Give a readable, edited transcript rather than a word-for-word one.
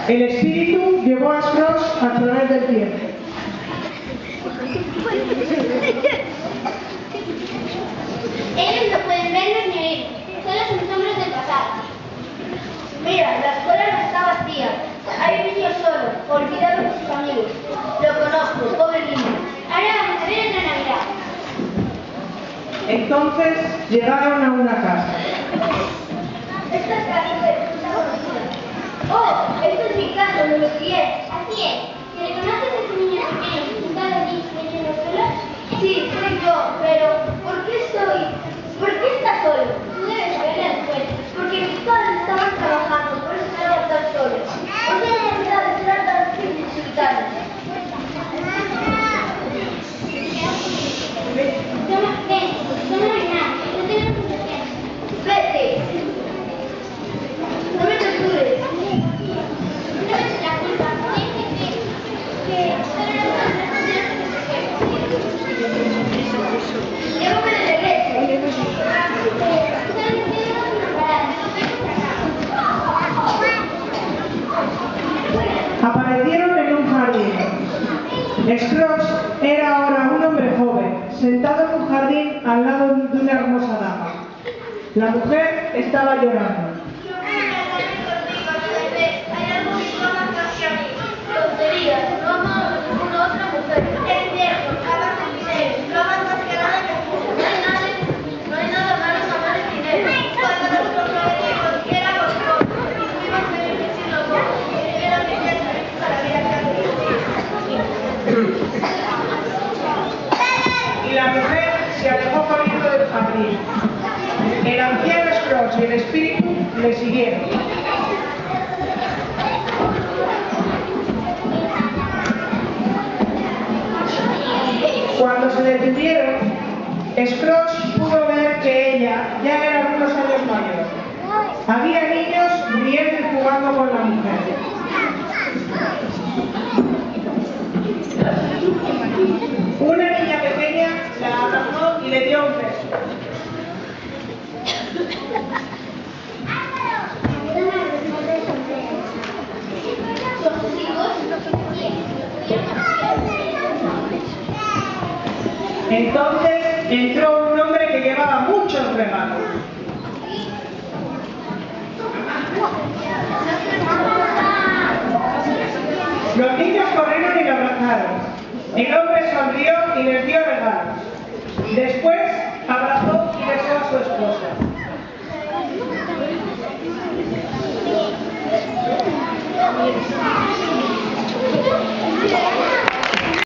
El espíritu llevó a Scrooge a través del tiempo. Ellos no pueden vernos ni oírnos, solo son sombras del pasado. Mira, la escuela no está vacía. Hay un niño solo, olvidado de sus amigos. Lo conozco, pobre niño. Ahora vamos a ver otra Navidad. Entonces llegaron a una casa. Esta casa es una conocida. Oh, esto es mi casa, no lo sigue. Así es. ¿Y reconoces a ese niño pequeño sentado allí leyendo solo? Sí, soy yo, pero ¿por qué estás solo? Tú debes saber la respuesta. Porque mis padres estaban trabajando, por eso estaba tan solo. ¿Por qué la necesidad de ser tan triste y solitario? Toma Navidad, no tenemos mucho tiempo. Vete. No me tortures. No me eches la culpa. Llévame de regreso. Aparecieron en un jardín. Scrooge era ahora un hombre joven, sentado en un jardín al lado de una hermosa dama. La mujer estaba llorando. Hay algo que tú amas más que a mí. Tonterías, no amo a ninguna otra mujer. Eres viejo, amas el dinero. Lo amas más que nada que tú. No hay nada malo en amar el dinero. Cuando nuestro proveedor quiera los dos, y tuvimos felices sin los dos, era mi fiesta para la vida que hace. Y la mujer se alejó corriendo del jardín. El anciano Scrooge y el espíritu le siguieron. Cuando se detuvieron, Scrooge pudo ver que ella ya era unos años mayor. Había niños riendo y jugando con la mujer. Una niña pequeña la abrazó y le dio un beso. Entonces entró un hombre que llevaba muchos regalos. Los niños corrieron y lo abrazaron. El hombre sonrió y les dio regalos. Después abrazó y besó a su esposa.